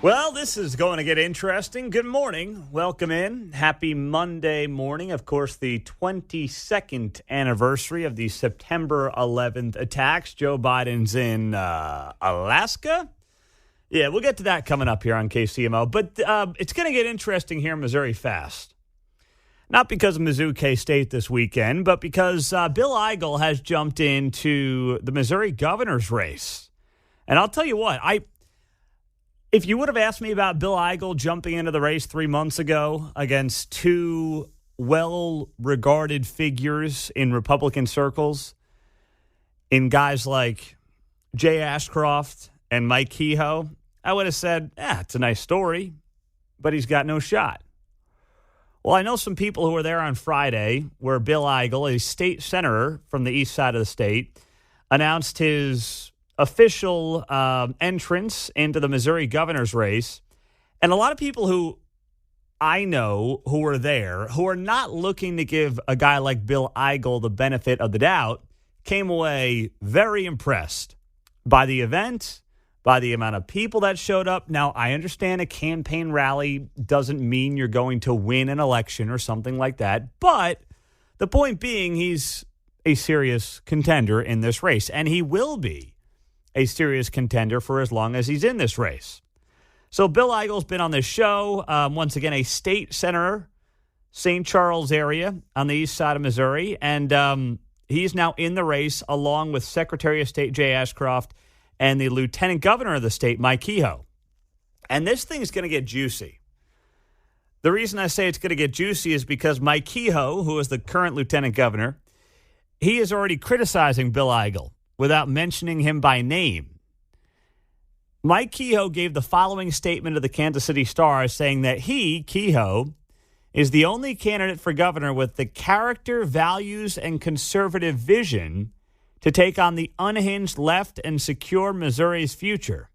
Well, this is going to get interesting. Good morning. Welcome in. Happy Monday morning. Of course, the 22nd anniversary of the September 11th attacks. Joe Biden's in Alaska. Yeah, we'll get to that coming up here on KCMO. But it's going to get interesting here in Missouri fast. Not because of Mizzou K-State this weekend, but because Bill Eigel has jumped into the Missouri governor's race. And I'll tell you what, if you would have asked me about Bill Eigel jumping into the race 3 months ago against two well-regarded figures in Republican circles, in guys like Jay Ashcroft and Mike Kehoe, I would have said, it's a nice story, but he's got no shot. Well, I know some people who were there on Friday where Bill Eigel, a state senator from the east side of the state, announced his official entrance into the Missouri governor's race. And a lot of people who I know who were there, who are not looking to give a guy like Bill Eigel the benefit of the doubt, came away very impressed by the event, by the amount of people that showed up. Now, I understand a campaign rally doesn't mean you're going to win an election or something like that. But the point being, he's a serious contender in this race, and he will be a serious contender for as long as he's in this race. So Bill Eigel's been on this show. Once again, a state senator, St. Charles area on the east side of Missouri. And he's now in the race along with Secretary of State Jay Ashcroft and the lieutenant governor of the state, Mike Kehoe. And this thing's going to get juicy. The reason I say it's going to get juicy is because Mike Kehoe, who is the current lieutenant governor, he is already criticizing Bill Eigel without mentioning him by name. Mike Kehoe gave the following statement to the Kansas City Star, saying that he, Kehoe, is the only candidate for governor with the character, values, and conservative vision to take on the unhinged left and secure Missouri's future.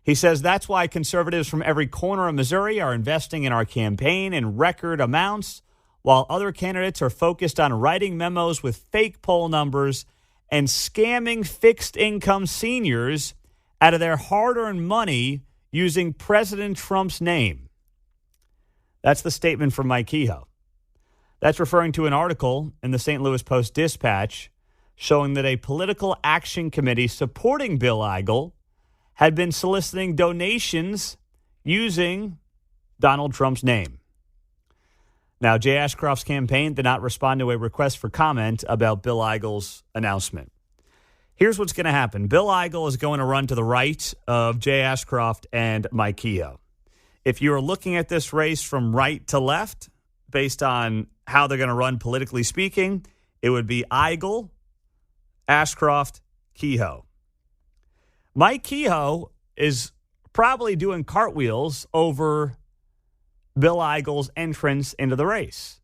He says that's why conservatives from every corner of Missouri are investing in our campaign in record amounts, while other candidates are focused on writing memos with fake poll numbers and scamming fixed-income seniors out of their hard-earned money using President Trump's name. That's the statement from Mike Kehoe. That's referring to an article in the St. Louis Post-Dispatch showing that a political action committee supporting Bill Eigel had been soliciting donations using Donald Trump's name. Now, Jay Ashcroft's campaign did not respond to a request for comment about Bill Eigel's announcement. Here's what's going to happen. Bill Eigel is going to run to the right of Jay Ashcroft and Mike Kehoe. If you are looking at this race from right to left, based on how they're going to run politically speaking, it would be Eigel, Ashcroft, Kehoe. Mike Kehoe is probably doing cartwheels over Bill Eigel's entrance into the race,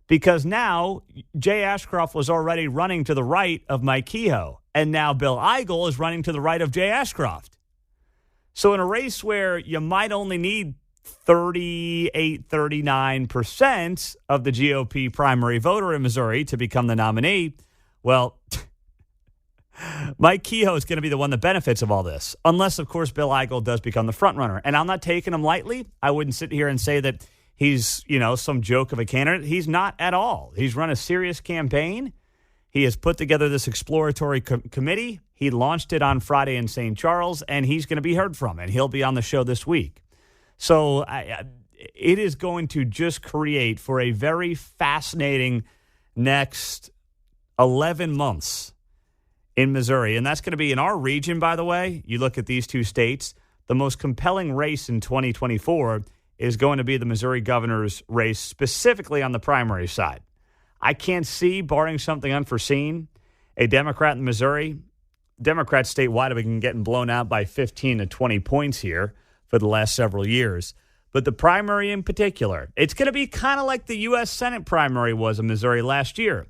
because now Jay Ashcroft was already running to the right of Mike Kehoe, and now Bill Eigel is running to the right of Jay Ashcroft. So in a race where you might only need 39% of the GOP primary voter in Missouri to become the nominee, well, Mike Kehoe is going to be the one that benefits of all this, unless, of course, Bill Eigel does become the front runner. And I'm not taking him lightly. I wouldn't sit here and say that he's, some joke of a candidate. He's not at all. He's run a serious campaign. He has put together this exploratory committee. He launched it on Friday in St. Charles, and he's going to be heard from, and he'll be on the show this week. So it is going to just create for a very fascinating next 11 months in Missouri. And that's going to be in our region, by the way. You look at these two states, the most compelling race in 2024 is going to be the Missouri governor's race, specifically on the primary side. I can't see, barring something unforeseen, a Democrat in Missouri. Democrats statewide have been getting blown out by 15 to 20 points here for the last several years. But the primary in particular, it's going to be kind of like the U.S. Senate primary was in Missouri last year,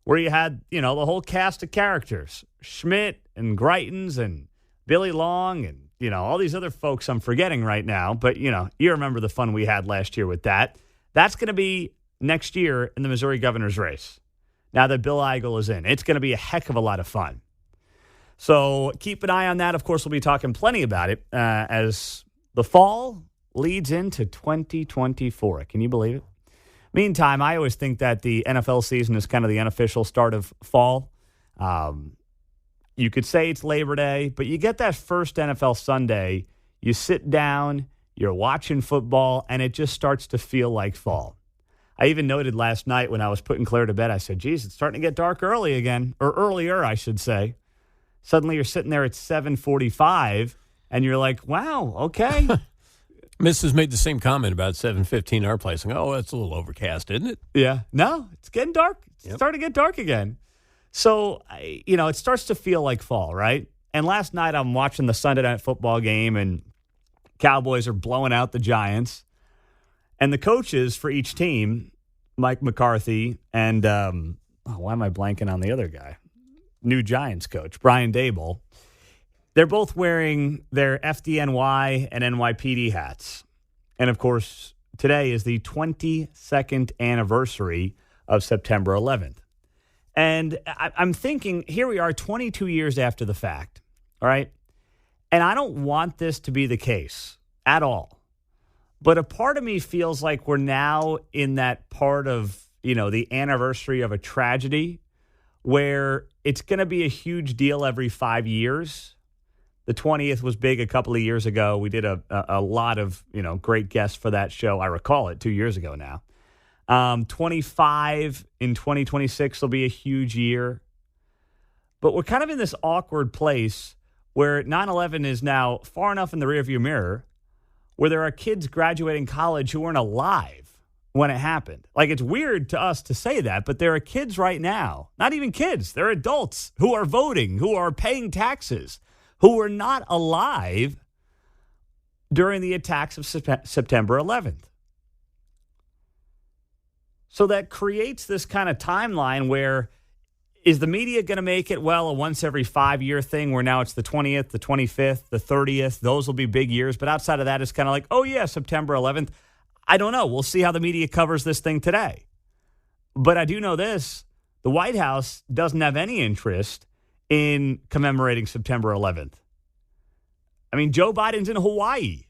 where you had, the whole cast of characters, Schmidt and Greitens and Billy Long and, all these other folks I'm forgetting right now. But, you remember the fun we had last year with that. That's going to be next year in the Missouri governor's race, now that Bill Eigel is in. It's going to be a heck of a lot of fun. So keep an eye on that. Of course, we'll be talking plenty about it as the fall leads into 2024. Can you believe it? Meantime, I always think that the NFL season is kind of the unofficial start of fall. You could say it's Labor Day, but you get that first NFL Sunday, you sit down, you're watching football, and it just starts to feel like fall. I even noted last night when I was putting Claire to bed, I said, geez, it's starting to get dark early again, or earlier, I should say. Suddenly you're sitting there at 7:45, and you're like, wow, okay. Mrs. made the same comment about 7:15 our place. Oh, that's a little overcast, isn't it? Yeah. No, it's getting dark. It's starting to get dark again. So, it starts to feel like fall, right? And last night I'm watching the Sunday Night Football game, and Cowboys are blowing out the Giants. And the coaches for each team, Mike McCarthy and, why am I blanking on the other guy? New Giants coach, Brian Daboll. They're both wearing their FDNY and NYPD hats. And, of course, today is the 22nd anniversary of September 11th. And I'm thinking, here we are 22 years after the fact, all right? And I don't want this to be the case at all. But a part of me feels like we're now in that part of, the anniversary of a tragedy where it's going to be a huge deal every 5 years. The 20th was big a couple of years ago. We did a lot of, great guests for that show. I recall it 2 years ago now. 25 in 2026 will be a huge year. But we're kind of in this awkward place where 9/11 is now far enough in the rearview mirror where there are kids graduating college who weren't alive when it happened. Like, it's weird to us to say that, but there are kids right now, not even kids, they're adults who are voting, who are paying taxes, who were not alive during the attacks of September 11th. So that creates this kind of timeline where, is the media going to make it, a once every 5 year thing where now it's the 20th, the 25th, the 30th? Those will be big years. But outside of that, it's kind of like, oh, yeah, September 11th. I don't know. We'll see how the media covers this thing today. But I do know this. The White House doesn't have any interest in commemorating September 11th. I mean, Joe Biden's in Hawaii.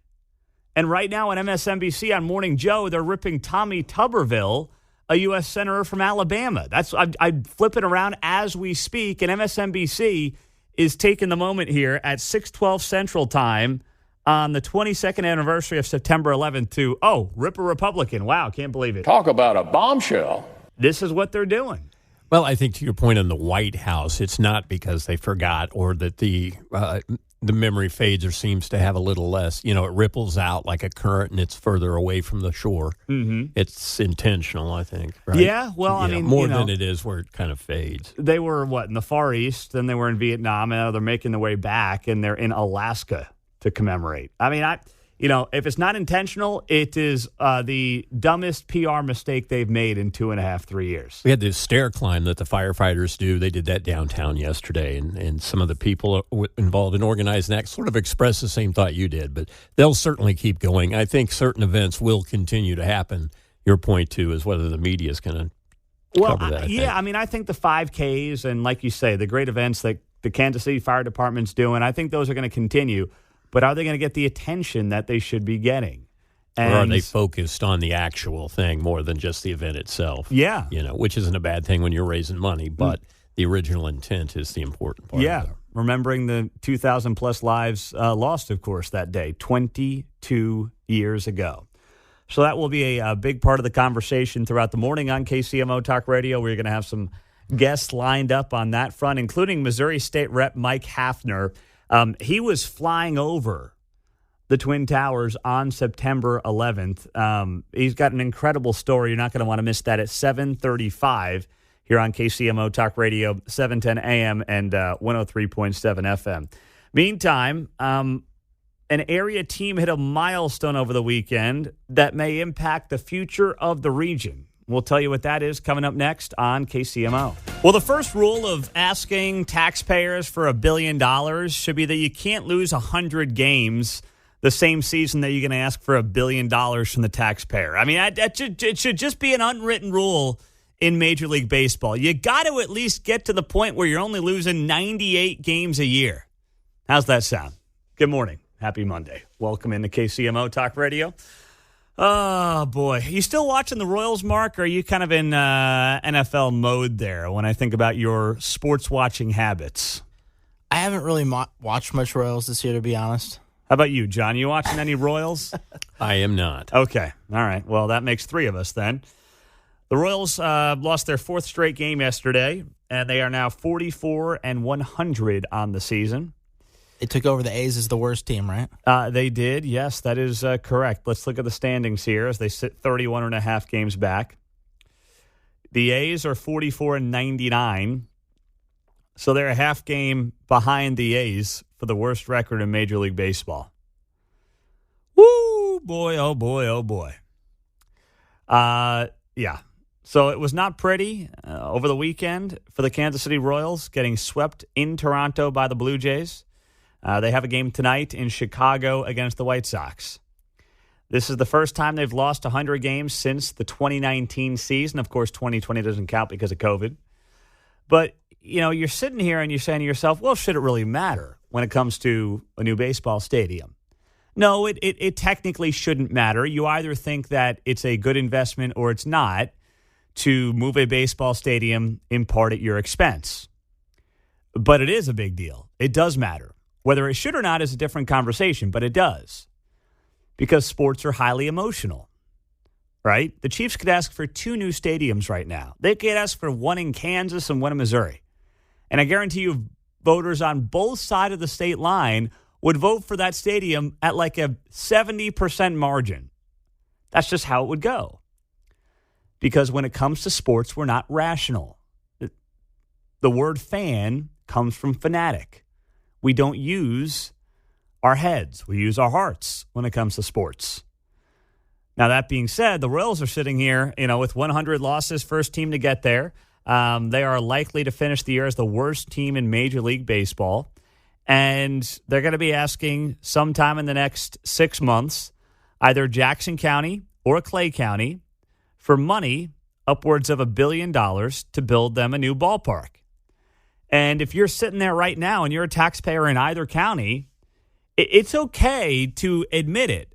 And right now on MSNBC on Morning Joe, they're ripping Tommy Tuberville, a U.S. senator from Alabama. I'm flipping around as we speak, and MSNBC is taking the moment here at 6:12 Central Time on the 22nd anniversary of September 11th to, rip a Republican. Wow, can't believe it. Talk about a bombshell. This is what they're doing. Well, I think to your point on the White House, it's not because they forgot or that the memory fades or seems to have a little less. It ripples out like a current and it's further away from the shore. Mm-hmm. It's intentional, I think. Right? Yeah, well, more than it is where it kind of fades. They were, in the Far East, then they were in Vietnam, and now they're making their way back, and they're in Alaska to commemorate. I mean, if it's not intentional, it is the dumbest PR mistake they've made in 2.5, 3 years. We had this stair climb that the firefighters do. They did that downtown yesterday, and some of the people involved in organizing that sort of expressed the same thought you did, but they'll certainly keep going. I think certain events will continue to happen. Your point, too, is whether the media is going to cover that. I think the 5Ks and, like you say, the great events that the Kansas City Fire Department's doing, I think those are going to continue. But are they going to get the attention that they should be getting? Or are they focused on the actual thing more than just the event itself? Yeah. Which isn't a bad thing when you're raising money, but the original intent is the important part. Yeah. Remembering the 2,000-plus lives lost, of course, that day, 22 years ago. So that will be a big part of the conversation throughout the morning on KCMO Talk Radio. We're going to have some guests lined up on that front, including Missouri State Rep Mike Hafner. He was flying over the Twin Towers on September 11th. He's got an incredible story. You're not going to want to miss that at 7:35 here on KCMO Talk Radio, 710 AM and 103.7 FM. Meantime, an area team hit a milestone over the weekend that may impact the future of the region. We'll tell you what that is coming up next on KCMO. Well, the first rule of asking taxpayers for $1 billion should be that you can't lose 100 games the same season that you're going to ask for $1 billion from the taxpayer. I mean, it should just be an unwritten rule in Major League Baseball. You got to at least get to the point where you're only losing 98 games a year. How's that sound? Good morning. Happy Monday. Welcome into KCMO Talk Radio. Oh, boy. You still watching the Royals, Mark, or are you kind of in NFL mode there when I think about your sports watching habits? I haven't really watched much Royals this year, to be honest. How about you, John? You watching any Royals? I am not. Okay. All right. Well, that makes three of us then. The Royals lost their fourth straight game yesterday, and they are now 44-100 on the season. They took over the A's as the worst team, right? They did. Yes, that is correct. Let's look at the standings here as they sit 31.5 games back. The A's are 44-99, so they're a half game behind the A's for the worst record in Major League Baseball. Woo, boy, oh boy, oh boy. Yeah. So it was not pretty over the weekend for the Kansas City Royals, getting swept in Toronto by the Blue Jays. They have a game tonight in Chicago against the White Sox. This is the first time they've lost 100 games since the 2019 season. Of course, 2020 doesn't count because of COVID. But, you know, you're sitting here and you're saying to yourself, well, should it really matter when it comes to a new baseball stadium? No, it technically shouldn't matter. You either think that it's a good investment or it's not to move a baseball stadium in part at your expense. But it is a big deal. It does matter. Whether it should or not is a different conversation, but it does. Because sports are highly emotional, right? The Chiefs could ask for 2 new stadiums right now. They could ask for one in Kansas and one in Missouri. And I guarantee you voters on both sides of the state line would vote for that stadium at like a 70% margin. That's just how it would go. Because when it comes to sports, we're not rational. The word fan comes from fanatic. We don't use our heads. We use our hearts when it comes to sports. Now, that being said, the Royals are sitting here, with 100 losses, first team to get there. They are likely to finish the year as the worst team in Major League Baseball. And they're going to be asking sometime in the next 6 months, either Jackson County or Clay County, for money upwards of $1 billion to build them a new ballpark. And if you're sitting there right now and you're a taxpayer in either county, it's okay to admit it.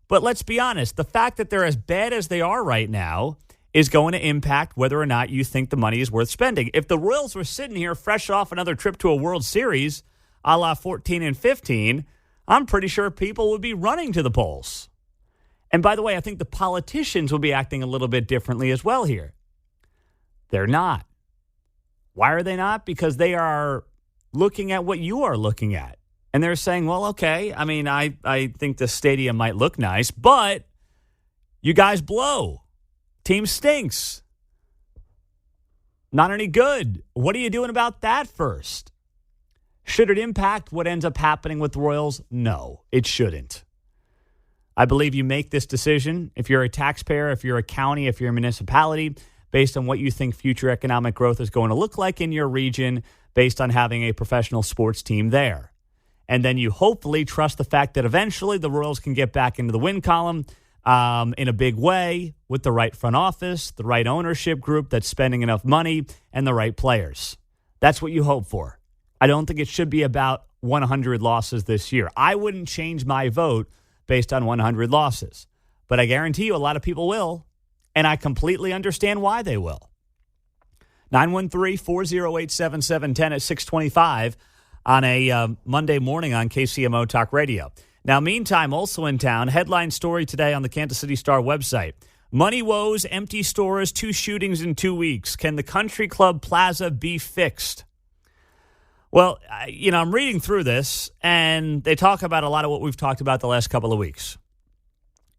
But let's be honest, the fact that they're as bad as they are right now is going to impact whether or not you think the money is worth spending. If the Royals were sitting here fresh off another trip to a World Series, a la 14 and 15, I'm pretty sure people would be running to the polls. And by the way, I think the politicians will be acting a little bit differently as well here. They're not. Why are they not? Because they are looking at what you are looking at. And they're saying, well, okay, I think the stadium might look nice, but you guys blow. Team stinks. Not any good. What are you doing about that first? Should it impact what ends up happening with the Royals? No, it shouldn't. I believe you make this decision if you're a taxpayer, if you're a county, if you're a municipality, based on what you think future economic growth is going to look like in your region, based on having a professional sports team there. And then you hopefully trust the fact that eventually the Royals can get back into the win column in a big way with the right front office, the right ownership group that's spending enough money, and the right players. That's what you hope for. I don't think it should be about 100 losses this year. I wouldn't change my vote based on 100 losses. But I guarantee you a lot of people will, and I completely understand why they will. 913-408-7710 at 625 on a Monday morning on KCMO Talk Radio. Now, meantime, also in town, headline story today on the Kansas City Star website. Money woes, empty stores, 2 shootings in 2 weeks. Can the Country Club Plaza be fixed? Well, I'm reading through this, and they talk about a lot of what we've talked about the last couple of weeks.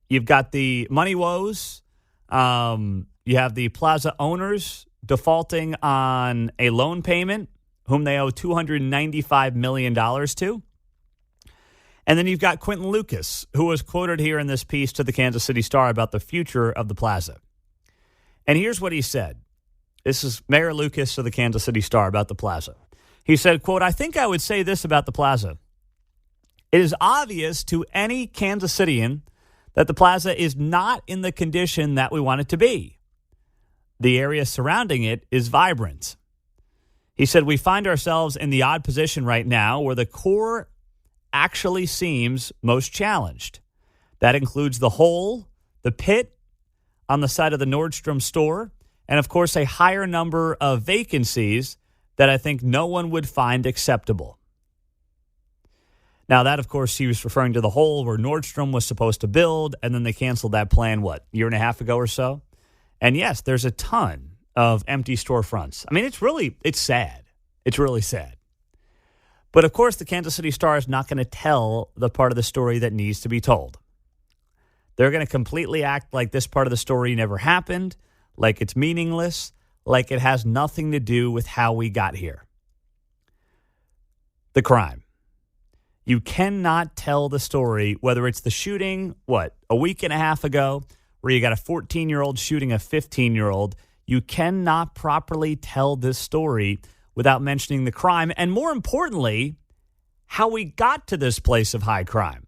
You've got the money woes. You have the plaza owners defaulting on a loan payment, whom they owe $295 million to. And then you've got Quentin Lucas, who was quoted here in this piece to the Kansas City Star about the future of the plaza. And here's what he said. This is Mayor Lucas of the Kansas City Star about the plaza. He said, quote, "I think I would say this about the plaza. It is obvious to any Kansas Citian that the plaza is not in the condition that we want it to be. the area surrounding it is vibrant. He said, we find ourselves in the odd position right now where the core actually seems most challenged. That includes the hole, the pit on the side of the Nordstrom store, and of course a higher number of vacancies that I think no one would find acceptable. Now that, of course, he was referring to the hole where Nordstrom was supposed to build, and then they canceled that plan, a year and a half ago or so? And yes, there's a ton of empty storefronts. I mean, it's sad. It's really sad. But of course, the Kansas City Star is not going to tell the part of the story that needs to be told. They're going to completely act like this part of the story never happened, like it's meaningless, like it has nothing to do with how we got here. The crime. You cannot tell the story, whether it's the shooting, a week and a half ago, where you got a 14-year-old shooting a 15-year-old. You cannot properly tell this story without mentioning the crime, and more importantly, how we got to this place of high crime.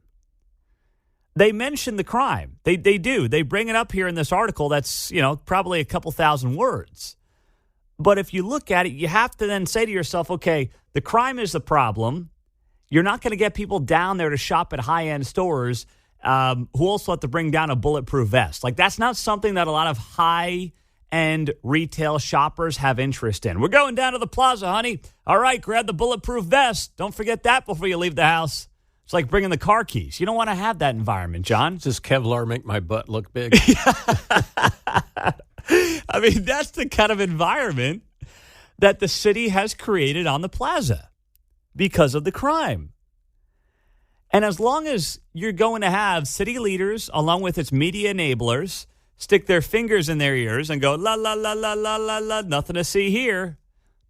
They mention the crime. They do. They bring it up here in this article that's, probably a couple thousand words. But if you look at it, you have to then say to yourself, okay, the crime is the problem. You're not going to get people down there to shop at high-end stores who also have to bring down a bulletproof vest. That's not something that a lot of high-end retail shoppers have interest in. We're going down to the plaza, honey. All right, grab the bulletproof vest. Don't forget that before you leave the house. It's like bringing the car keys. You don't want to have that environment, John. Does Kevlar make my butt look big? I mean, that's the kind of environment that the city has created on the plaza because of the crime. And as long as you're going to have city leaders, along with its media enablers, stick their fingers in their ears and go, la, la, la, la, la, la, la, nothing to see here.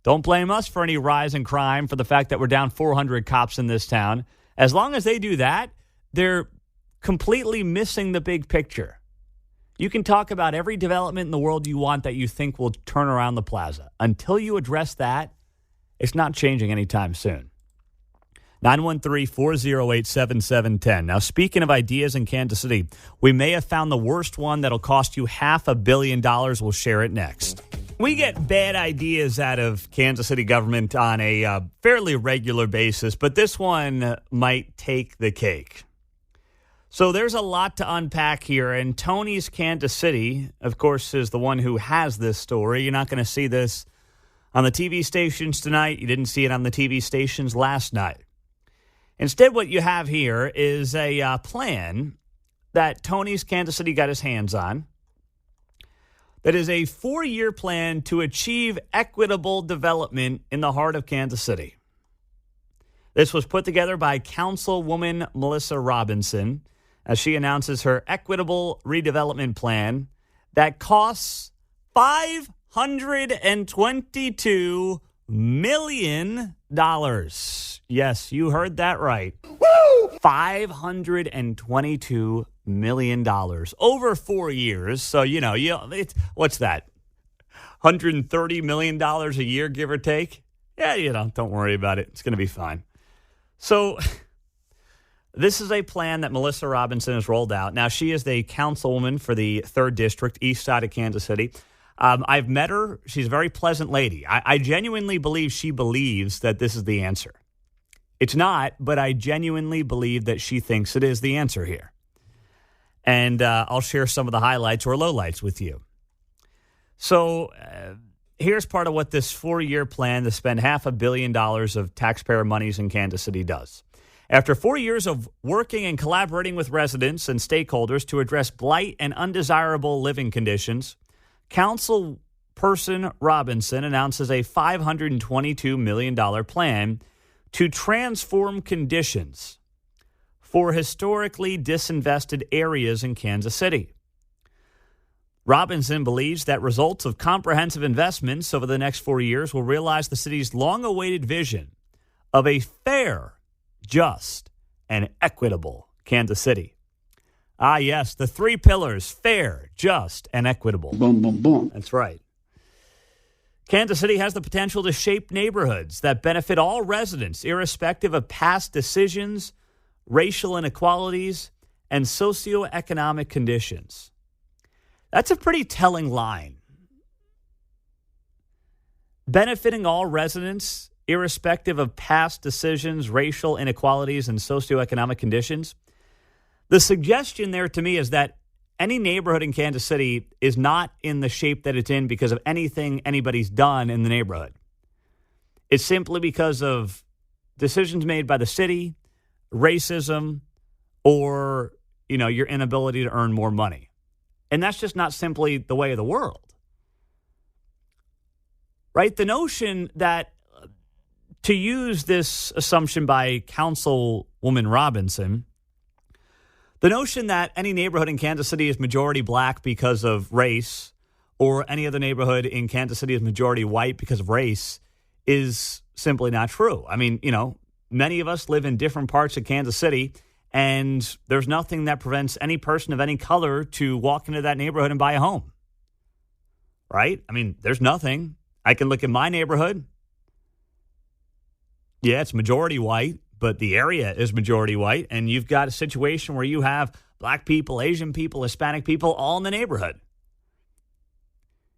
Don't blame us for any rise in crime, for the fact that we're down 400 cops in this town. As long as they do that, they're completely missing the big picture. You can talk about every development in the world you want that you think will turn around the plaza. Until you address that, it's not changing anytime soon. 913-408-7710. Now, speaking of ideas in Kansas City, we may have found the worst one that'll cost you $500 million. We'll share it next. We get bad ideas out of Kansas City government on a fairly regular basis, but this one might take the cake. So there's a lot to unpack here, and Tony's Kansas City, of course, is the one who has this story. You're not going to see this on the TV stations tonight. You didn't see it on the TV stations last night. Instead, what you have here is a plan that Tony's Kansas City got his hands on. That is a 4-year plan to achieve equitable development in the heart of Kansas City. This was put together by Councilwoman Melissa Robinson as she announces her equitable redevelopment plan that costs $522 million. Yes, you heard that right. Woo! $522 million over 4 years. So, what's that? $130 million a year, give or take? Yeah, don't worry about it. It's going to be fine. So this is a plan that Melissa Robinson has rolled out. Now, she is the councilwoman for the 3rd District, east side of Kansas City. I've met her. She's a very pleasant lady. I genuinely believe she believes that this is the answer. It's not, but I genuinely believe that she thinks it is the answer here. And I'll share some of the highlights or lowlights with you. So here's part of what this 4-year plan to spend $500 million of taxpayer monies in Kansas City does. After 4 years of working and collaborating with residents and stakeholders to address blight and undesirable living conditions, Councilperson Robinson announces a $522 million plan to transform conditions for historically disinvested areas in Kansas City. Robinson believes that results of comprehensive investments over the next 4 years will realize the city's long-awaited vision of a fair, just, and equitable Kansas City. Ah, yes, the 3 pillars: fair, just, and equitable. Boom, boom, boom. That's right. Kansas City has the potential to shape neighborhoods that benefit all residents, irrespective of past decisions, racial inequalities, and socioeconomic conditions. That's a pretty telling line benefiting all residents, irrespective of past decisions, racial inequalities, and socioeconomic conditions. The suggestion there to me is that any neighborhood in Kansas City is not in the shape that it's in because of anything anybody's done in the neighborhood. It's simply because of decisions made by the city, racism, or, your inability to earn more money. And that's just not simply the way of the world. Right? The notion that, to use this assumption by Councilwoman Robinson, the notion that any neighborhood in Kansas City is majority black because of race, or any other neighborhood in Kansas City is majority white because of race, is simply not true. I mean, many of us live in different parts of Kansas City, and there's nothing that prevents any person of any color to walk into that neighborhood and buy a home. Right? I mean, there's nothing. I can look at my neighborhood. Yeah, it's majority white, but the area is majority white, and you've got a situation where you have black people, Asian people, Hispanic people all in the neighborhood.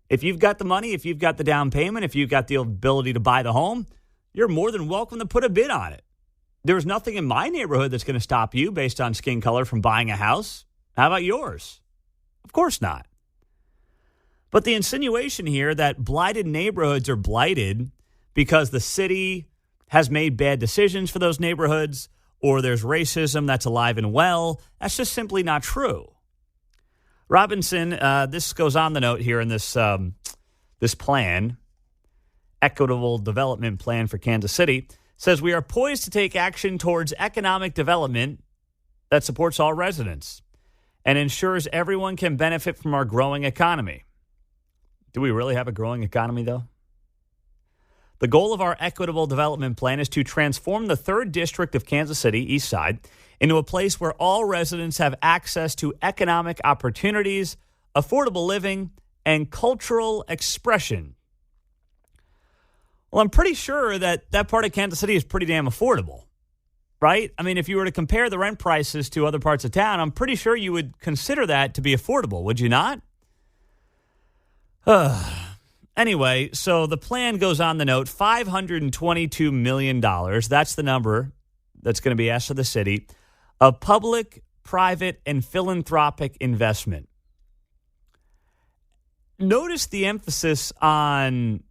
If you've got the money, if you've got the down payment, if you've got the ability to buy the home, you're more than welcome to put a bid on it. There's nothing in my neighborhood that's going to stop you based on skin color from buying a house. How about yours? Of course not. But the insinuation here that blighted neighborhoods are blighted because the city has made bad decisions for those neighborhoods, or there's racism that's alive and well, that's just simply not true. Robinson, this goes on the note here in this plan, Equitable Development Plan for Kansas City, says we are poised to take action towards economic development that supports all residents and ensures everyone can benefit from our growing economy. Do we really have a growing economy, though? The goal of our Equitable Development Plan is to transform the 3rd District of Kansas City, East Side, into a place where all residents have access to economic opportunities, affordable living, and cultural expression. Well, I'm pretty sure that part of Kansas City is pretty damn affordable, right? I mean, if you were to compare the rent prices to other parts of town, I'm pretty sure you would consider that to be affordable, would you not? Anyway, so the plan goes on the note, $522 million. That's the number that's going to be asked of the city of public, private, and philanthropic investment. Notice the emphasis on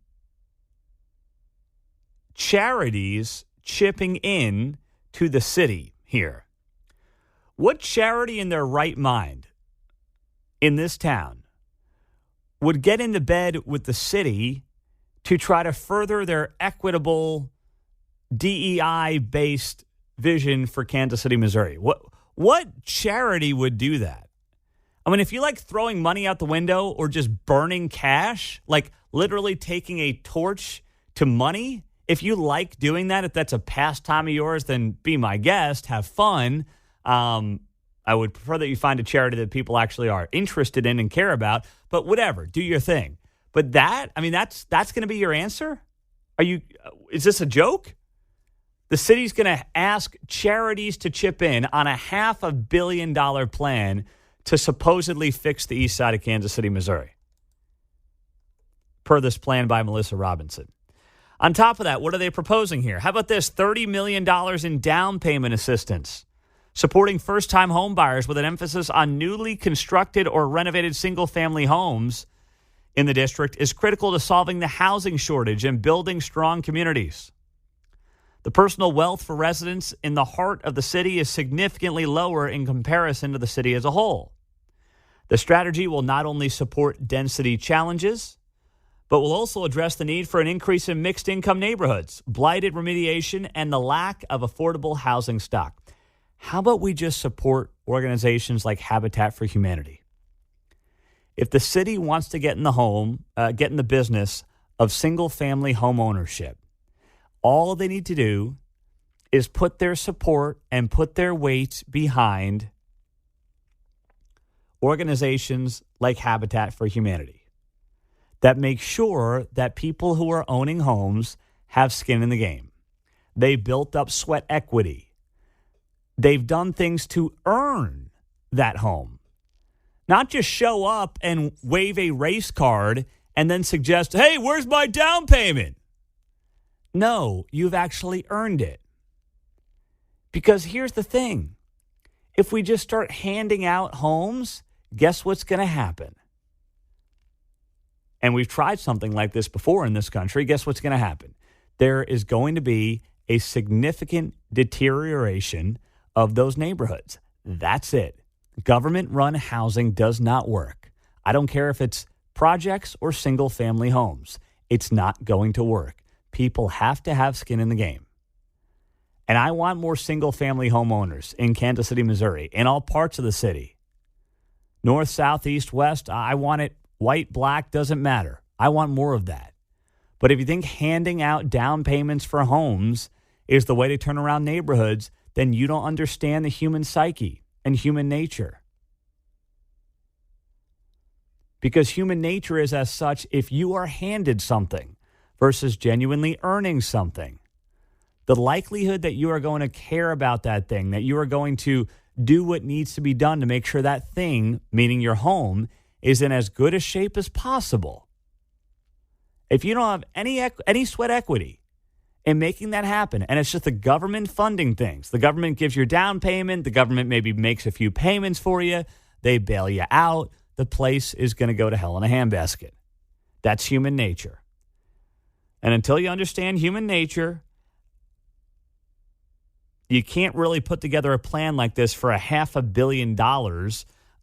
charities chipping in to the city here. What charity in their right mind in this town would get into bed with the city to try to further their equitable DEI-based vision for Kansas City, Missouri? What charity would do that? I mean, if you like throwing money out the window or just burning cash, like literally taking a torch to money, if you like doing that, if that's a pastime of yours, then be my guest, have fun. I would prefer that you find a charity that people actually are interested in and care about, but whatever, do your thing. But that's going to be your answer? Is this a joke? The city's going to ask charities to chip in on a $500 million plan to supposedly fix the east side of Kansas City, Missouri, per this plan by Melissa Robinson. On top of that, what are they proposing here? How about this? $30 million in down payment assistance, supporting first-time home buyers with an emphasis on newly constructed or renovated single-family homes in the district is critical to solving the housing shortage and building strong communities. The personal wealth for residents in the heart of the city is significantly lower in comparison to the city as a whole. The strategy will not only support density challenges, but will also address the need for an increase in mixed-income neighborhoods, blighted remediation, and the lack of affordable housing stock. How about we just support organizations like Habitat for Humanity? If the city wants to get in the business of single-family home ownership, all they need to do is put their support and put their weight behind organizations like Habitat for Humanity that make sure that people who are owning homes have skin in the game. They've built up sweat equity. They've done things to earn that home. Not just show up and wave a race card and then suggest, hey, where's my down payment? No, you've actually earned it. Because here's the thing. If we just start handing out homes, guess what's going to happen? And we've tried something like this before in this country. Guess what's going to happen? There is going to be a significant deterioration of those neighborhoods. That's it. Government-run housing does not work. I don't care if it's projects or single-family homes. It's not going to work. People have to have skin in the game. And I want more single-family homeowners in Kansas City, Missouri, in all parts of the city. North, south, east, west, I want it white, black, doesn't matter. I want more of that. But if you think handing out down payments for homes is the way to turn around neighborhoods, then you don't understand the human psyche and human nature. Because human nature is as such, if you are handed something versus genuinely earning something, the likelihood that you are going to care about that thing, that you are going to do what needs to be done to make sure that thing, meaning your home, is in as good a shape as possible. If you don't have any sweat equity in making that happen, and it's just the government funding things, the government gives you a down payment, the government maybe makes a few payments for you, they bail you out, the place is going to go to hell in a handbasket. That's human nature. And until you understand human nature, you can't really put together a plan like this for $500 million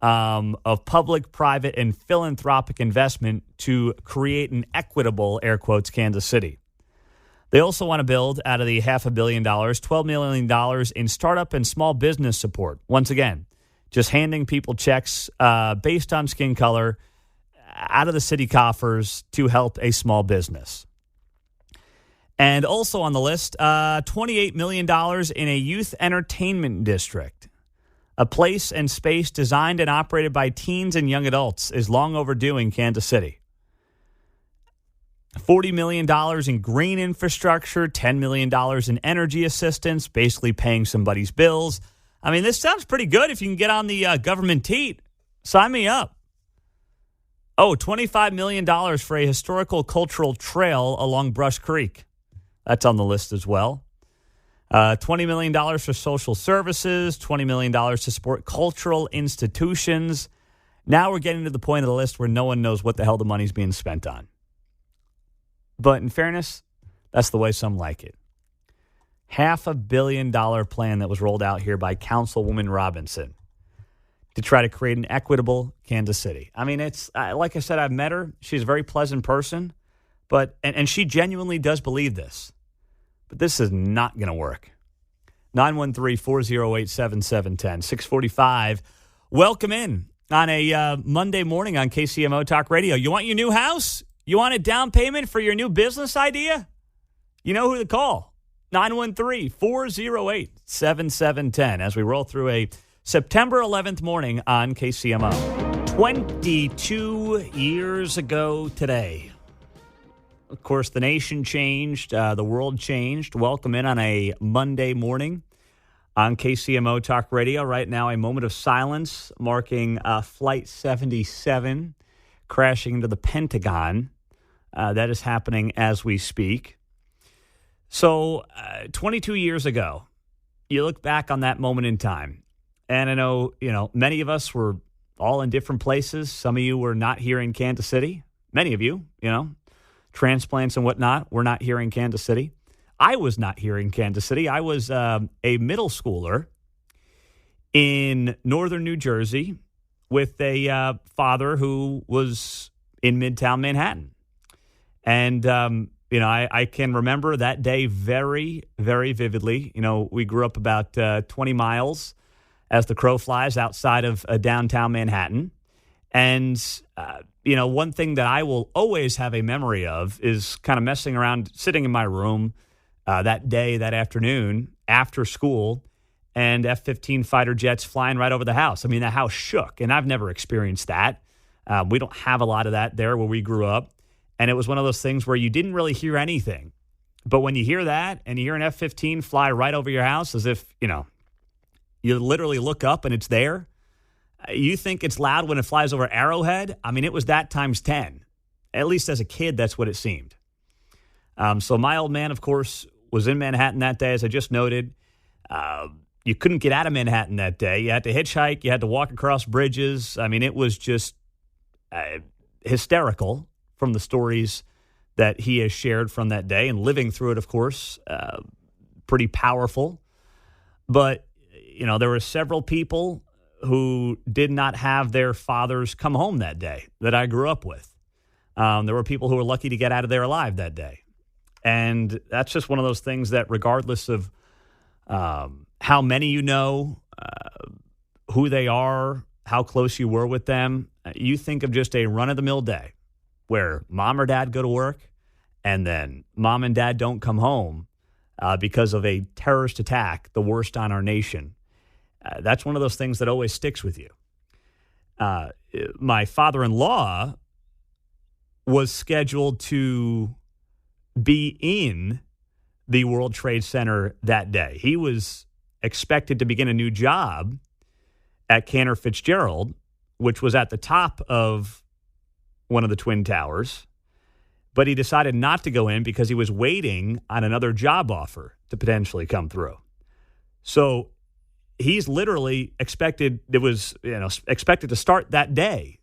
of public, private, and philanthropic investment to create an equitable, air quotes, Kansas City. They also want to build out of the $500 million, $12 million in startup and small business support. Once again, just handing people checks based on skin color out of the city coffers to help a small business. And also on the list, $28 million in a youth entertainment district. A place and space designed and operated by teens and young adults is long overdue in Kansas City. $40 million in green infrastructure, $10 million in energy assistance, basically paying somebody's bills. I mean, this sounds pretty good if you can get on the government teat. Sign me up. Oh, $25 million for a historical cultural trail along Brush Creek. That's on the list as well. $20 million for social services, $20 million to support cultural institutions. Now we're getting to the point of the list where no one knows what the hell the money's being spent on. But in fairness, that's the way some like it. $500 million plan that was rolled out here by Councilwoman Robinson to try to create an equitable Kansas City. I mean, it's like I said, I've met her. She's a very pleasant person, but and she genuinely does believe this. But this is not going to work. 913-408-7710, 645. Welcome in on a Monday morning on KCMO Talk Radio. You want your new house? You want a down payment for your new business idea? You know who to call. 913-408-7710 as we roll through a September 11th morning on KCMO. 22 years ago today. Of course, the nation changed. The world changed. Welcome in on a Monday morning on KCMO Talk Radio. Right now, a moment of silence marking Flight 77 crashing into the Pentagon. That is happening as we speak. So 22 years ago, you look back on that moment in time. And I know, many of us were all in different places. Some of you were not here in Kansas City. Many of you, transplants and whatnot, were not here in Kansas City. I was not here in Kansas City. I was a middle schooler in northern New Jersey with a father who was in Midtown Manhattan. And, I can remember that day very, very vividly. We grew up about 20 miles as the crow flies outside of downtown Manhattan. And, one thing that I will always have a memory of is kind of messing around, sitting in my room that day, that afternoon, after school, and F-15 fighter jets flying right over the house. I mean, the house shook, and I've never experienced that. We don't have a lot of that there where we grew up. And it was one of those things where you didn't really hear anything. But when you hear that, and you hear an F-15 fly right over your house, as if, you literally look up and it's there. You think it's loud when it flies over Arrowhead? I mean, it was that times 10. At least as a kid, that's what it seemed. So my old man, of course, was in Manhattan that day, as I just noted. You couldn't get out of Manhattan that day. You had to hitchhike. You had to walk across bridges. I mean, it was just hysterical from the stories that he has shared from that day, and living through it, of course, pretty powerful. But, there were several people who did not have their fathers come home that day that I grew up with. There were people who were lucky to get out of there alive that day. And that's just one of those things that regardless of how many you know, who they are, how close you were with them, you think of just a run-of-the-mill day where mom or dad go to work and then mom and dad don't come home because of a terrorist attack, the worst on our nation. That's one of those things that always sticks with you. My father-in-law was scheduled to be in the World Trade Center that day. He was expected to begin a new job at Cantor Fitzgerald, which was at the top of one of the Twin Towers, but he decided not to go in because he was waiting on another job offer to potentially come through. So he's literally expected to start that day.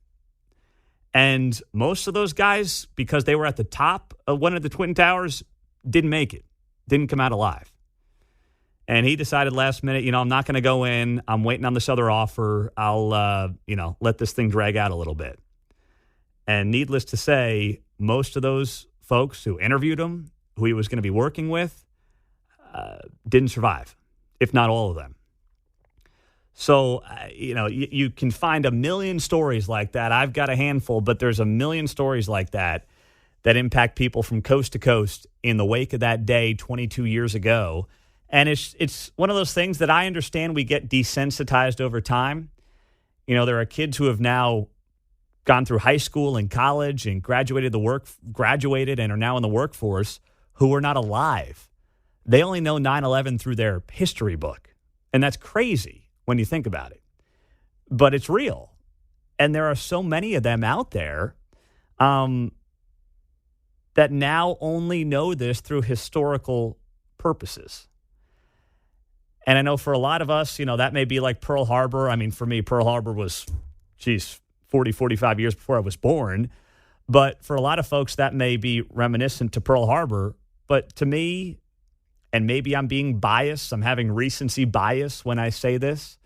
And most of those guys, because they were at the top of one of the Twin Towers, didn't make it, didn't come out alive. And he decided last minute, I'm not going to go in. I'm waiting on this other offer. I'll, let this thing drag out a little bit. And needless to say, most of those folks who interviewed him, who he was going to be working with, didn't survive, if not all of them. So, you can find a million stories like that. I've got a handful, but there's a million stories like that impact people from coast to coast in the wake of that day 22 years ago. And it's one of those things that I understand we get desensitized over time. There are kids who have now gone through high school and college and graduated and are now in the workforce who were not alive. They only know 9/11 through their history book. And that's crazy when you think about it. But it's real. And there are so many of them out there that now only know this through historical purposes. And I know for a lot of us, that may be like Pearl Harbor. I mean, for me, Pearl Harbor was, 40, 45 years before I was born. But for a lot of folks, that may be reminiscent to Pearl Harbor. But to me, and maybe I'm being biased, I'm having recency bias when I say this,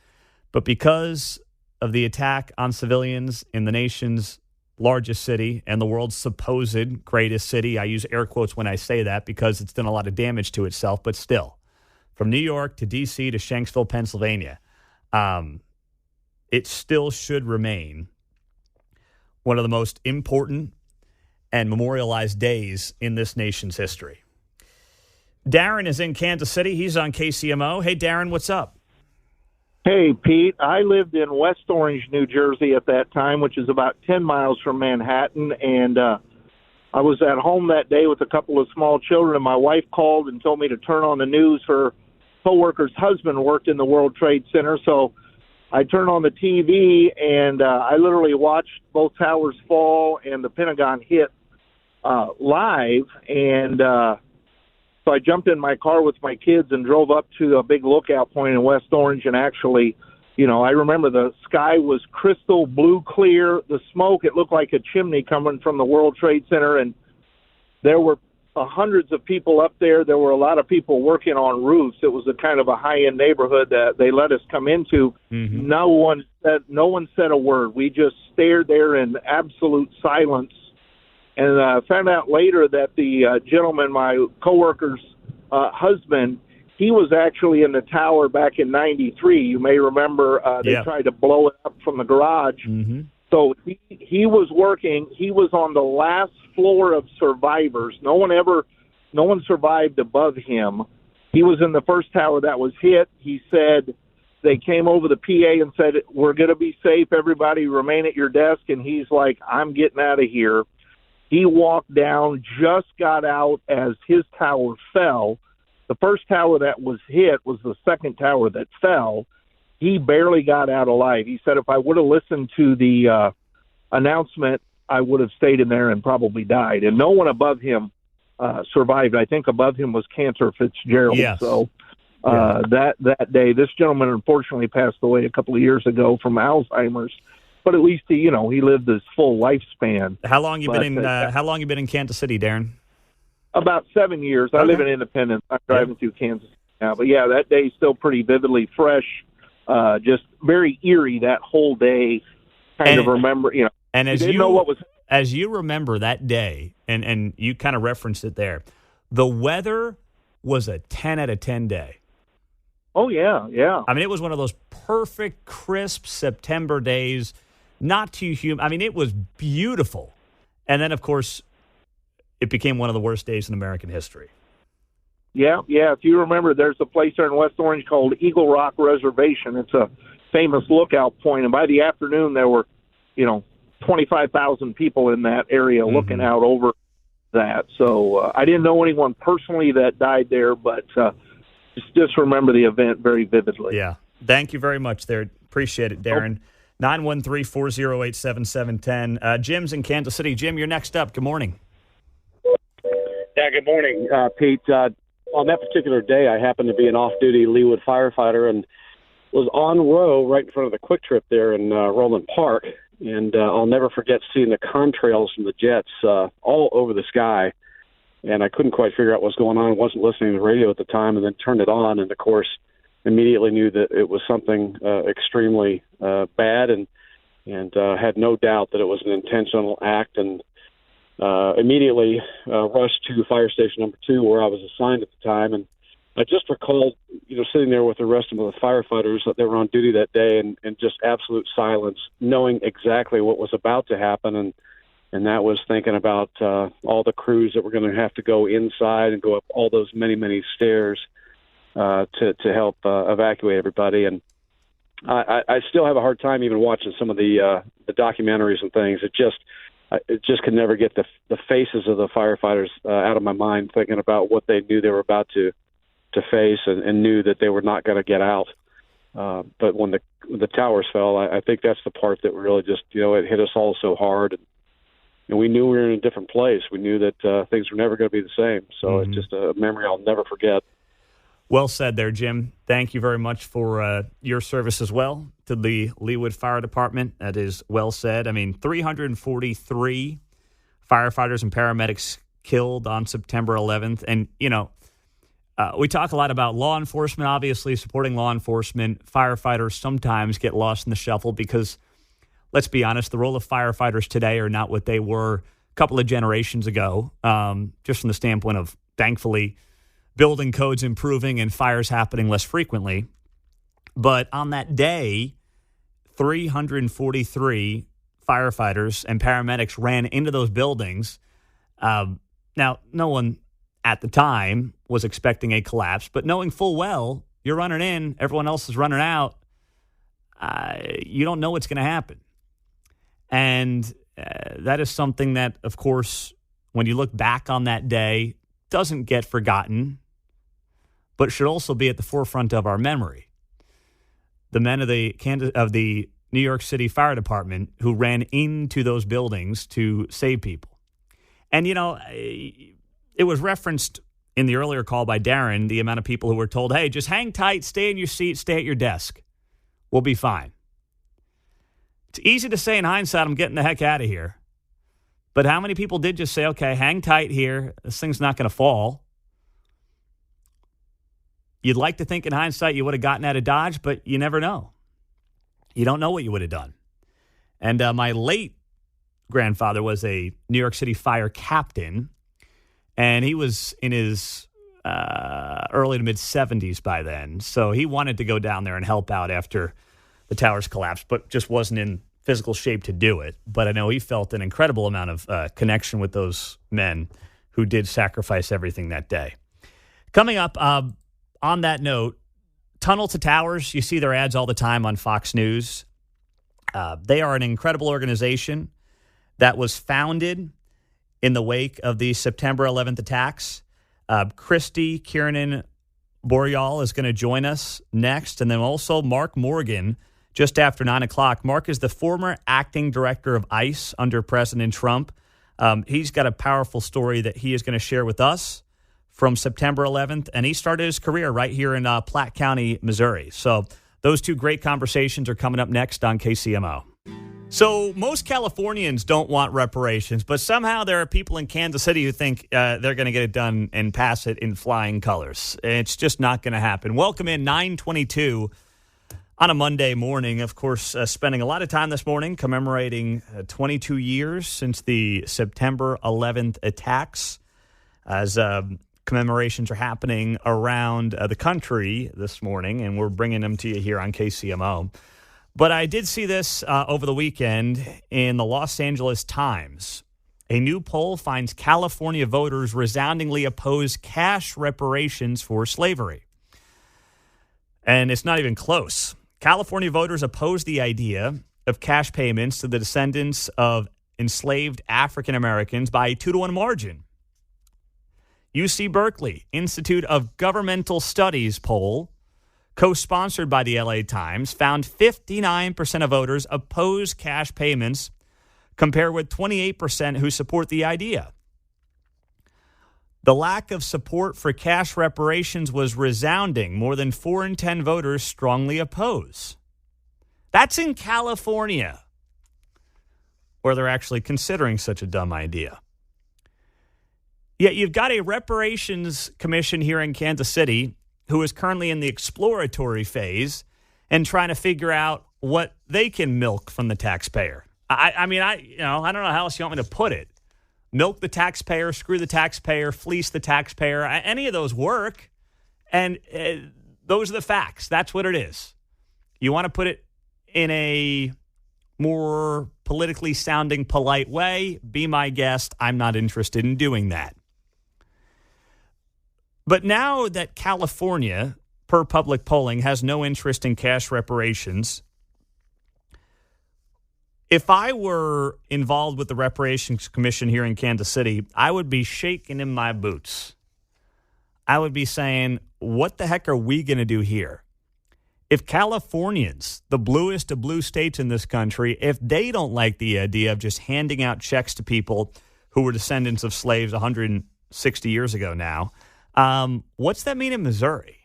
but because of the attack on civilians in the nation's largest city and the world's supposed greatest city, I use air quotes when I say that because it's done a lot of damage to itself, but still, from New York to D.C. to Shanksville, Pennsylvania, it still should remain one of the most important and memorialized days in this nation's history. Darren is in Kansas City. He's on KCMO. Hey, Darren, what's up? Hey, Pete. I lived in West Orange, New Jersey at that time, which is about 10 miles from Manhattan, and I was at home that day with a couple of small children, and my wife called and told me to turn on the news. Her coworker's husband worked in the World Trade Center, so I turned on the TV, and I literally watched both towers fall and the Pentagon hit live, and so I jumped in my car with my kids and drove up to a big lookout point in West Orange, and actually, I remember the sky was crystal blue clear. The smoke, it looked like a chimney coming from the World Trade Center, and there were hundreds of people up there. There were a lot of people working on roofs. It was a kind of a high-end neighborhood that they let us come into. Mm-hmm. No one said a word. We just stared there in absolute silence. And found out later that the gentleman, my coworker's husband, he was actually in the tower back in '93. You may remember they tried to blow it up from the garage. Mm-hmm. So he was working. He was on the last floor of survivors. No one survived above him. He was in the first tower that was hit. He said they came over the PA and said, "We're going to be safe. Everybody remain at your desk." And he's like, "I'm getting out of here." He walked down, just got out as his tower fell. The first tower that was hit was the second tower that fell. He barely got out alive. He said, if I would have listened to the announcement, I would have stayed in there and probably died. And no one above him survived. I think above him was Cantor Fitzgerald. Yes. So that day, this gentleman unfortunately passed away a couple of years ago from Alzheimer's. But at least he lived his full lifespan. How long you been in Kansas City, Darren? About 7 years. I Okay. live in Independence. I'm driving through Kansas now. But, yeah, that day's still pretty vividly fresh, just very eerie that whole day. Kind of remember, And you didn't know what was. as you remember that day, and you kind of referenced it there, the weather was a 10 out of 10 day. Oh, yeah, yeah. I mean, it was one of those perfect, crisp September days, not too humid. I mean, it was beautiful. And then, of course, it became one of the worst days in American history. Yeah. If you remember, there's a place there in West Orange called Eagle Rock Reservation. It's a famous lookout point, and by the afternoon there were, 25,000 people in that area looking out over that. So I didn't know anyone personally that died there, but just remember the event very vividly. Yeah. Thank you very much there. Appreciate it, Darren. 913-408-7710. Jim's in Kansas City. Jim, you're next up. Good morning. Yeah, good morning, Pete. On that particular day, I happened to be an off-duty Leawood firefighter and was on row right in front of the Quick Trip there in Roland Park. And I'll never forget seeing the contrails from the jets all over the sky. And I couldn't quite figure out what was going on. I wasn't listening to the radio at the time, and then turned it on. And, of course, immediately knew that it was something extremely bad and had no doubt that it was an intentional act, and immediately rushed to fire station number 2 where I was assigned at the time. And I just recalled, sitting there with the rest of the firefighters that they were on duty that day and just absolute silence, knowing exactly what was about to happen. And that was thinking about all the crews that were going to have to go inside and go up all those many, many stairs to help evacuate everybody. And I still have a hard time even watching some of the documentaries and things. It just could never get the faces of the firefighters out of my mind, thinking about what they knew they were about to face and knew that they were not going to get out. But when the towers fell, I think that's the part that really just, it hit us all so hard. And we knew we were in a different place. We knew that things were never going to be the same. So It's just a memory I'll never forget. Well said there, Jim. Thank you very much for your service as well to the Leawood Fire Department. That is well said. I mean, 343 firefighters and paramedics killed on September 11th. And, we talk a lot about law enforcement, obviously, supporting law enforcement. Firefighters sometimes get lost in the shuffle because, let's be honest, the role of firefighters today are not what they were a couple of generations ago, just from the standpoint of, thankfully, building codes improving and fires happening less frequently. But on that day, 343 firefighters and paramedics ran into those buildings. Now, no one at the time was expecting a collapse, but knowing full well you're running in, everyone else is running out, you don't know what's going to happen. And that is something that, of course, when you look back on that day, doesn't get forgotten, but should also be at the forefront of our memory. The men of the New York City Fire Department who ran into those buildings to save people. And, it was referenced in the earlier call by Darren, the amount of people who were told, hey, just hang tight, stay in your seat, stay at your desk. We'll be fine. It's easy to say in hindsight, I'm getting the heck out of here. But how many people did just say, okay, hang tight here, this thing's not going to fall? You'd like to think in hindsight you would have gotten out of Dodge, but you never know. You don't know what you would have done. And my late grandfather was a New York City fire captain, and he was in his early to mid-70s by then. So he wanted to go down there and help out after the towers collapsed, but just wasn't in physical shape to do it. But I know he felt an incredible amount of connection with those men who did sacrifice everything that day. Coming up, on that note, Tunnel to Towers, you see their ads all the time on Fox News. They are an incredible organization that was founded in the wake of the September 11th attacks. Christy Kiernan Boreal is going to join us next. And then also Mark Morgan just after 9 o'clock. Mark is the former acting director of ICE under President Trump. He's got a powerful story that he is going to share with us from September 11th, and he started his career right here in Platte County, Missouri. So those two great conversations are coming up next on KCMO. So most Californians don't want reparations, but somehow there are people in Kansas City who think they're going to get it done and pass it in flying colors. It's just not going to happen. Welcome in 9:22 on a Monday morning. Of course, spending a lot of time this morning commemorating 22 years since the September 11th attacks, as commemorations are happening around the country this morning, and we're bringing them to you here on KCMO. But I did see this over the weekend in the Los Angeles Times. A new poll finds California voters resoundingly oppose cash reparations for slavery. And it's not even close. California voters oppose the idea of cash payments to the descendants of enslaved African Americans by a 2-to-1 margin. UC Berkeley Institute of Governmental Studies poll, co-sponsored by the LA Times, found 59% of voters oppose cash payments, compared with 28% who support the idea. The lack of support for cash reparations was resounding. More than 4 in 10 voters strongly oppose. That's in California, where they're actually considering such a dumb idea. Yet you've got a reparations commission here in Kansas City who is currently in the exploratory phase and trying to figure out what they can milk from the taxpayer. I don't know how else you want me to put it. Milk the taxpayer, screw the taxpayer, fleece the taxpayer. Any of those work, and those are the facts. That's what it is. You want to put it in a more politically sounding, polite way, be my guest. I'm not interested in doing that. But now that California, per public polling, has no interest in cash reparations, if I were involved with the Reparations Commission here in Kansas City, I would be shaking in my boots. I would be saying, what the heck are we going to do here? If Californians, the bluest of blue states in this country, if they don't like the idea of just handing out checks to people who were descendants of slaves 160 years ago now, what's that mean in Missouri?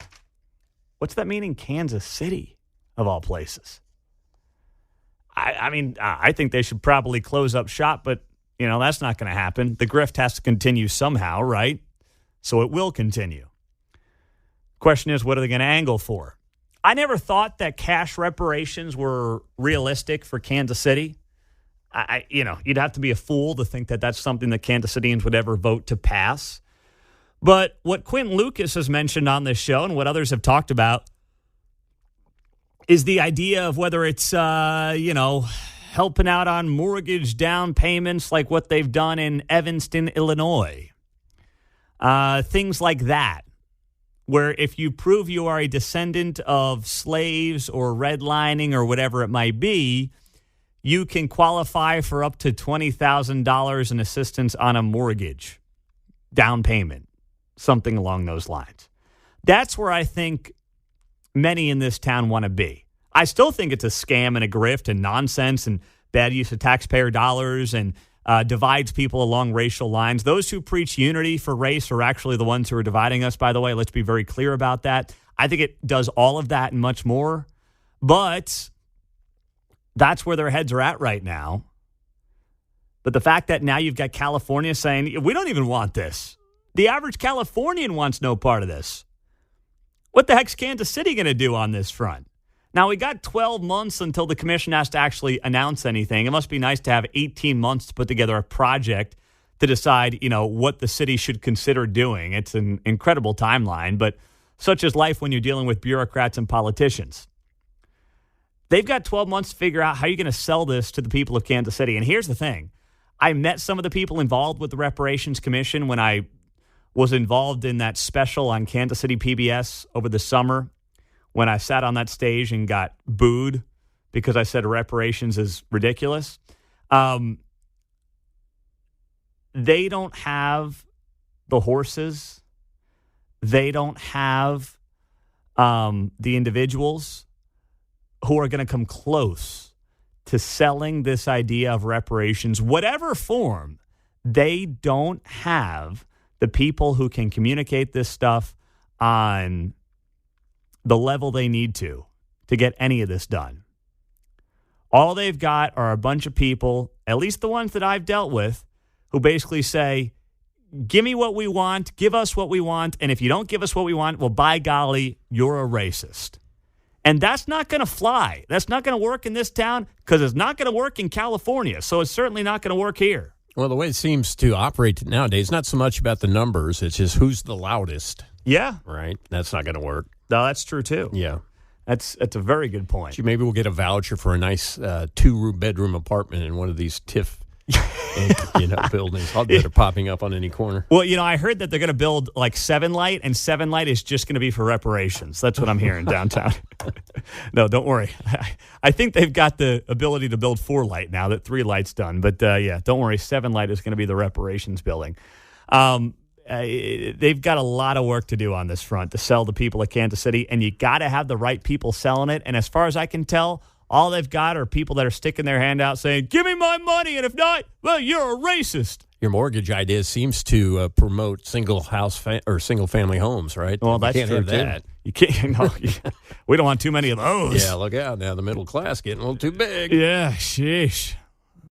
What's that mean in Kansas City, of all places? I think they should probably close up shop, but, that's not going to happen. The grift has to continue somehow, right? So it will continue. Question is, what are they going to angle for? I never thought that cash reparations were realistic for Kansas City. You'd have to be a fool to think that that's something that Kansas Cityans would ever vote to pass. But what Quentin Lucas has mentioned on this show and what others have talked about is the idea of whether it's, helping out on mortgage down payments like what they've done in Evanston, Illinois. Things like that, where if you prove you are a descendant of slaves or redlining or whatever it might be, you can qualify for up to $20,000 in assistance on a mortgage down payment. Something along those lines. That's where I think many in this town want to be. I still think it's a scam and a grift and nonsense and bad use of taxpayer dollars and divides people along racial lines. Those who preach unity for race are actually the ones who are dividing us, by the way. Let's be very clear about that. I think it does all of that and much more. But that's where their heads are at right now. But the fact that now you've got California saying, we don't even want this. The average Californian wants no part of this. What the heck's Kansas City going to do on this front? Now, we got 12 months until the commission has to actually announce anything. It must be nice to have 18 months to put together a project to decide, what the city should consider doing. It's an incredible timeline, but such is life when you're dealing with bureaucrats and politicians. They've got 12 months to figure out how you're going to sell this to the people of Kansas City. And here's the thing. I met some of the people involved with the Reparations Commission when I was involved in that special on Kansas City PBS over the summer when I sat on that stage and got booed because I said reparations is ridiculous. They don't have the horses. They don't have the individuals who are going to come close to selling this idea of reparations, whatever form. They don't have the people who can communicate this stuff on the level they need to get any of this done. All they've got are a bunch of people, at least the ones that I've dealt with, who basically say, give me what we want, give us what we want, and if you don't give us what we want, well, by golly, you're a racist. And that's not going to fly. That's not going to work in this town because it's not going to work in California, so it's certainly not going to work here. Well, the way it seems to operate nowadays, not so much about the numbers, it's just who's the loudest. Yeah. Right? That's not going to work. No, that's true, too. Yeah. That's a very good point. Maybe we'll get a voucher for a nice 2-bedroom apartment in one of these TIF buildings that are popping up on any corner. Well, I heard that they're going to build like 7 Light, and 7 Light is just going to be for reparations. That's what I'm hearing downtown. No, don't worry. I think they've got the ability to build 4 Light now that 3 Light's done. But yeah, don't worry. 7 Light is going to be the reparations building. They've got a lot of work to do on this front to sell the people of Kansas City, and you got to have the right people selling it. And as far as I can tell, all they've got are people that are sticking their hand out saying, give me my money, and if not, well, you're a racist. Your mortgage idea seems to promote single family homes, right? Well, that's true, too. That. You can't. No, we don't want too many of those. Yeah, look out now. The middle class getting a little too big. Yeah, sheesh.